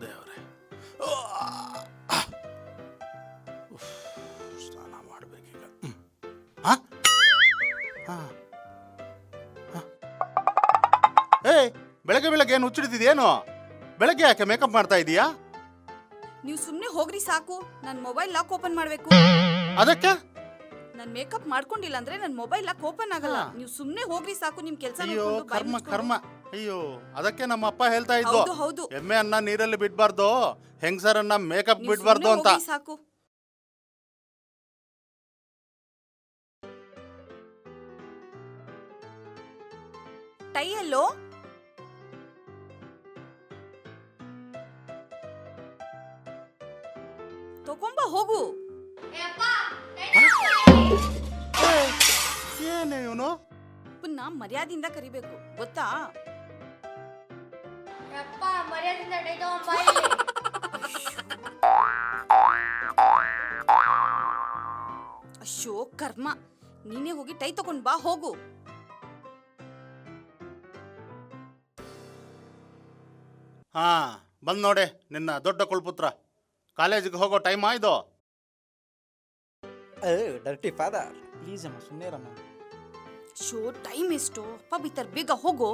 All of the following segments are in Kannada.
ದೇವರೇ, ಸ್ನಾನ ಮಾಡಬೇಕೀಗ. ಏಯ್, ಬೆಳಗ್ಗೆ ಬೆಳಗ್ಗೆ ಏನು ಹುಚ್ಚಿಡ್ತಿದ್ಯೇನು? ಬೆಳಗ್ಗೆ ಯಾಕೆ ಮೇಕಪ್ ಮಾಡ್ತಾ ಇದೀಯಾ? ನೀವು ಸುಮ್ಮನೆ ಹೋಗ್ರಿ ಸಾಕು. ನನ್ನ ಮೊಬೈಲ್ ಲಾಕ್ ಓಪನ್ ಮಾಡಬೇಕು. ಅದಕ್ಕೆ ನಾನು ಮೇಕಪ್ ಮಾಡ್ಕೊಂಡಿಲ್ಲ ಅಂದ್ರೆ ನನ್ನ ಮೊಬೈಲ್ ಲಾಕ್ ಓಪನ್ ಆಗಲ್ಲ. ನೀವು ಸುಮ್ಮನೆ ಹೋಗ್ರಿ ಸಾಕು. ನಿಮ್ ಕೆಲಸ ಅಯ್ಯೋ ನೋಡ್ಕೊಂಡು ಬಾಯ್ ಕರ್ಮ ಮುಚ್ಕೊಂಡು. ಕರ್ಮ. ಅಯ್ಯೋ, ಅದಕ್ಕೆ ನಮ್ಮ ಅಪ್ಪ ಹೇಳ್ತಾ ಇದ್ದು, ಹೌದು ಹೌದು, ಎಮ್ಮೆ ಅನ್ನ ನೀರಲ್ಲಿ ಬಿಡ್ಬಾರ್ದು, ಹೆಂಗಸರನ್ನ ಮೇಕಪ್ ನೀವು ಬಿಡ್ಬಾರ್ದು ಸುಮ್ನೆ ಅಂತ. ಹೋಗ್ರಿ ಸಾಕು. ಟೈ ಎಲ್ಲೋ? ತಗೊಂಬ ಹೋಗು. ಏನೇ ಇವನು? ಪುನ್ನ ಮರ್ಯಾದಿಂದ ಕರಿಬೇಕು ಗೊತ್ತಾ? ಅಶ್ಯೋ ಕರ್ಮ, ನೀನೇ ಹೋಗಿ ಟೈ ತಗೊಂಡ್ ಬಾ ಹೋಗು. ಹಾ, ಬಂದ್ ನೋಡೆ ನಿನ್ನ ದೊಡ್ಡ ಕುಳ್ಪುತ್ರ. ಕಾಲೇಜಿಗೆ ಹೋಗೋ ಟೈಮ್ ಆಯ್ದು. ಡರ್ಟಿ ಫಾದರ್, ಪ್ಲೀಸ್ ಅಮ್ಮ ಸುಮ್ಮನೆ ರಮ್ಮ. ಶೋ ಟೈಮ್ ಎಷ್ಟು? ಅಪ್ಪ ಬಿತ್ತರ್, ಬೇಗ ಹೋಗೋ.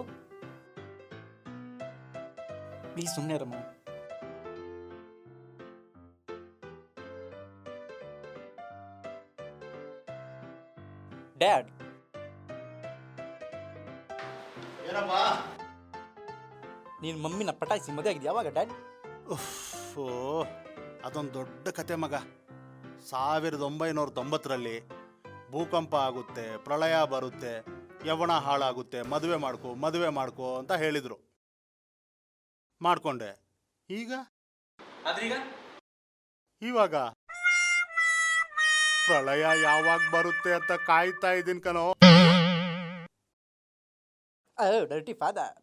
ಪ್ಲೀಸ್ ಸುಮ್ಮನೆ ರಮ್ಮ. ಡ್ಯಾಡ್, ಏನಪ್ಪ? ನೀನು ಮಮ್ಮಿನ ಪಟಾಯಿಸಿ ಮದುವೆ ಆಗಿದೆ ಯಾವಾಗ ಡ್ಯಾಡ್? ಓ, ಅದೊಂದು ದೊಡ್ಡ ಕತೆ ಮಗ. 1990ರಲ್ಲಿ ಭೂಕಂಪ ಆಗುತ್ತೆ, ಪ್ರಳಯ ಬರುತ್ತೆ, ಯೌವನ ಹಾಳಾಗುತ್ತೆ, ಮದುವೆ ಮಾಡ್ಕೋ ಅಂತ ಹೇಳಿದರು. ಮಾಡ್ಕೊಂಡೆ. ಇವಾಗ ಪ್ರಳಯ ಯಾವಾಗ ಬರುತ್ತೆ ಅಂತ ಕಾಯ್ತಾ ಇದ್ದೀನಿ ಕಣೋ. Dirty father.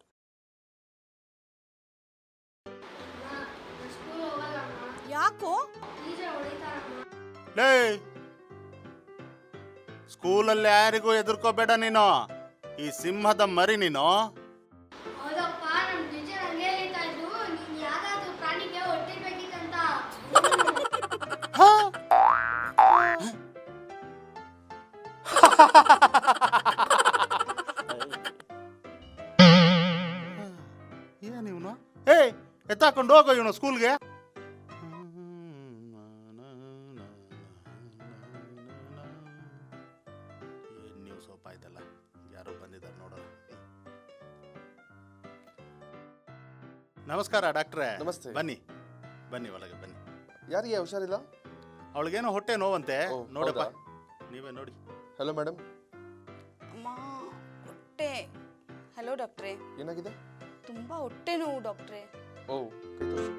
ಯಾಕೋ? ಲೇ, ಸ್ಕೂಲಲ್ಲಿ ಯಾರಿಗೂ ಎದುರ್ಕೋಬೇಡ ನೀನು. ಈ ಸಿಂಹದ ಮರಿ ನೀನು. ಏನ್ ಇವನು? ಏಯ್, ಎತ್ತಾಕೊಂಡು ಹೋಗೋ ಇವನು ಸ್ಕೂಲ್ಗೆ. ಏನ್ ನ್ಯೂಸ್ ಓಪ್ ಆಯ್ತಲ್ಲ, ಯಾರೋ ಬಂದಿದ್ದಾರೆ ನೋಡೋಣ. ನಮಸ್ಕಾರ ಡಾಕ್ಟ್ರೇ. ನಮಸ್ತೆ. ಬನ್ನಿ ಬನ್ನಿ, ಒಳಗೆ ಬನ್ನಿ. ಯಾರಿಗೆ ಹುಷಾರಿಲ್ಲ? ಅವಳಿಗೇನೋ ಹೊಟ್ಟೆ ನೋವಂತೆ. ಓ, ನೋಡಪ್ಪ, ಹೌದಾ? ನೀವೇ ನೋಡಿ. ಹಲೋ ಮೇಡಮ್, ಅಮ್ಮ ಹೊಟ್ಟೆ. ಹಲೋ ಡಾಕ್ಟ್ರೇ, ಏನಾಗಿದೆ? ತುಂಬಾ ಹೊಟ್ಟೆ ನೋವು ಡಾಕ್ಟ್ರೇ. ಓ, ಕೈ ತೋರ್ಸಿ.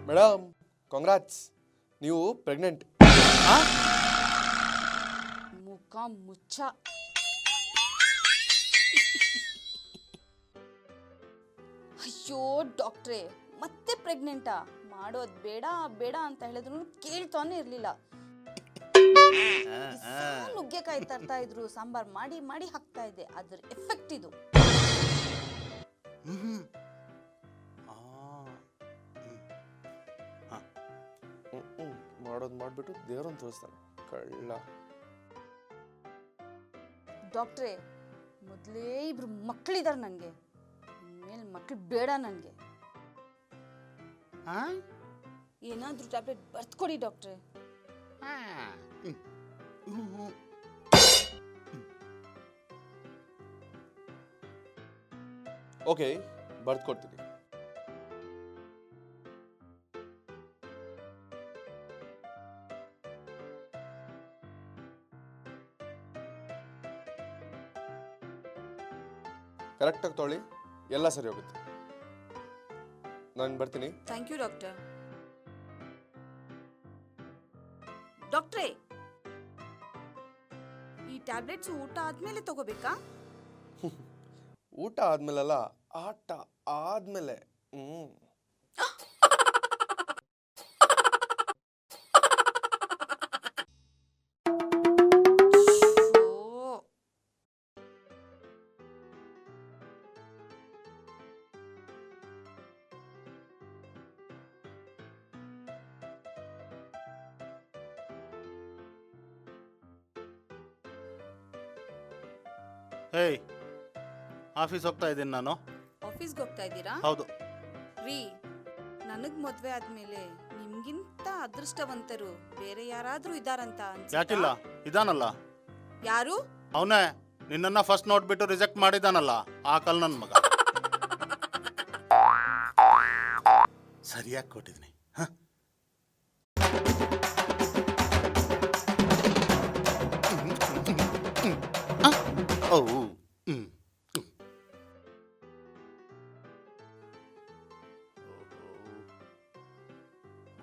ಮೇಡಮ್, ಕಾಂಗ್ರಾಟ್ಸ್, ನೀವು ಪ್ರೆಗ್ನೆಂಟ್. ಮುಖ ಮುಚ್ಚ. ಅಯ್ಯೋ ಡಾಕ್ಟ್ರೇ, ಮತ್ತೆ ಪ್ರೆಗ್ನೆಂಟಾ? ಮಾಡೋದ್ ಬೇಡ ಬೇಡ ಅಂತ ಹೇಳಿದ್ರು ಕೇಳ್ತಾನೆ ಇರ್ಲಿಲ್ಲ. ನುಗ್ಗೆಕಾಯಿ ತರ್ತಾ ಇದ್ರು, ಸಾಂಬಾರ್ ಮಾಡಿ ಮಾಡಿ ಹಾಕ್ತಾ ಇದ್ದೆ. ಅದ್ರ ಎಫೆಕ್ಟ್ ಇದು. ಮಾಡೋದು ಮಾಡಿಬಿಟ್ಟು ದೇವ್ರನ್ನ ತೋರಿಸ್ತಾನೆ ಕಳ್ಳ. ಡಾಕ್ಟ್ರೇ, ಮೊದಲೇ ಇಬ್ರು ಮಕ್ಕಳಿದಾರೆ ನನಗೆ. ಇನ್ಮೇಲೆ ಮಕ್ಳು ಬೇಡ ನನಗೆ. ಏನಾದ್ರೂ ಟ್ಯಾಬ್ಲೆಟ್ ಬರ್ತ್ಕೊಡಿ ಡಾಕ್ಟ್ರೇ. ಓಕೆ, ಬರ್ದ್ಕೊಡ್ತೀನಿ. ಕರೆಕ್ಟಾಗಿ ತೊಗೊಳ್ಳಿ. ಎಲ್ಲ ಸರಿ ಹೋಗುತ್ತೆ. ನಾನು ಬರ್ತೀನಿ. Thank you doctor. ಡಾಕ್ಟ್ರೇ, ಈ ಟ್ಯಾಬ್ಲೆಟ್ಸ್ ಊಟ ಆದ್ಮೇಲೆ ತಗೋಬೇಕಾ? ಊಟ ಆದ್ಮೇಲಲ್ಲ, ಆಟ ಆದ್ಮೇಲೆ. ಓ, ಹೇಯ್, ಆಫೀಸ್ ಹೋಗ್ತಾ ಇದ್ದೀನಿ ನಾನು. ಆಫೀಸ್ಗೆ ಹೋಗ್ತಾ ಇದ್ದೀರಾ? ಹೌದು. ರೀ, ನನಗ್ ಮದ್ವೆ ಆದ್ಮೇಲೆ ನಿಮ್ಗಿಂತ ಅದೃಷ್ಟವಂತರು ಬೇರೆ ಯಾರಾದ್ರೂ ಇದಾರಂತ ಅನ್ಸುತ್ತಾ? ಯಾಕಿಲ್ಲ, ಇದಾನಲ್ಲ. ಯಾರು? ಅವನೇ ನಿನ್ನನ್ನ ಫಸ್ಟ್ ನೋಡ್ಬಿಟ್ಟು ರಿಜೆಕ್ಟ್ ಮಾಡಿದಾನಲ್ಲ, ಆ ಕಲ್ ನನ್ನ ಮಗ. ಸರಿಯಾಗಿ ಕೊಟ್ಟಿದ್ದೀನಿ. ಓ,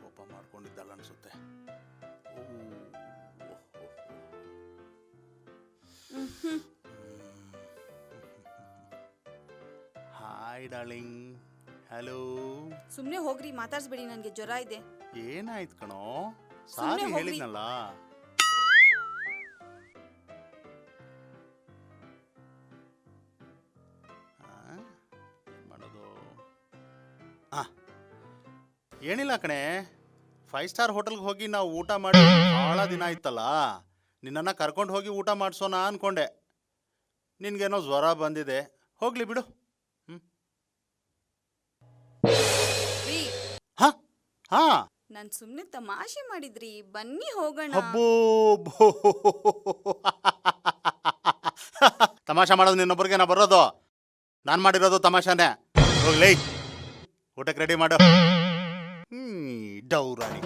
ಕೋಪ ಮಾಡ್ಕೊಂಡಿದ್ದಲ್ಲ ಅನ್ಸುತ್ತೆ. Hi darling. ಹಲೋ. ಸುಮ್ನೆ ಹೋಗ್ರಿ, ಮಾತಾಡ್ಸ್ಬೇಡಿ, ನನ್ಗೆ ಜ್ವರ ಇದೆ. ಏನಾಯ್ತು ಕಣೋ? ಸುಮ್ನೆ ಸಾರಿ ಹೋಗ್ರಿ. ಹೇಳಿದ್ನಲ್ಲ. ಏನ್ ಮಾಡೋದು? ಏನಿಲ್ಲ ಕಣೆ, 5 ಸ್ಟಾರ್ ಹೋಟೆಲ್ಗೆ ಹೋಗಿ ನಾವು ಊಟ ಮಾಡಿ ಭಾಳ ದಿನ ಆಯ್ತಲ್ಲ, ನಿನ್ನನ್ನು ಕರ್ಕೊಂಡು ಹೋಗಿ ಊಟ ಮಾಡಿಸೋಣ ಅನ್ಕೊಂಡೆ. ನಿನ್ಗೇನೋ ಜ್ವರ ಬಂದಿದೆ, ಹೋಗ್ಲಿ ಬಿಡು. ರೀ, ಹಾ ಹಾ ನಾನ್ ಸುಮ್ನೆ ತಮಾಷೆ ಮಾಡಿದ್ರಿ, ಬನ್ನಿ ಹೋಗೋಣ. ಹಬ್ಬೋ ತಮಾಷೆ ಮಾಡೋದು ನಿನ್ನೊಬ್ಬರಿಗೆ ನಾ ಬರೋದು? ನಾನು ಮಾಡಿರೋದು ತಮಾಷಾನೆ. ಹೋಗ್ಲಿ, ಊಟಕ್ಕೆ ರೆಡಿ ಮಾಡು. ಡೌರಾಣಿ.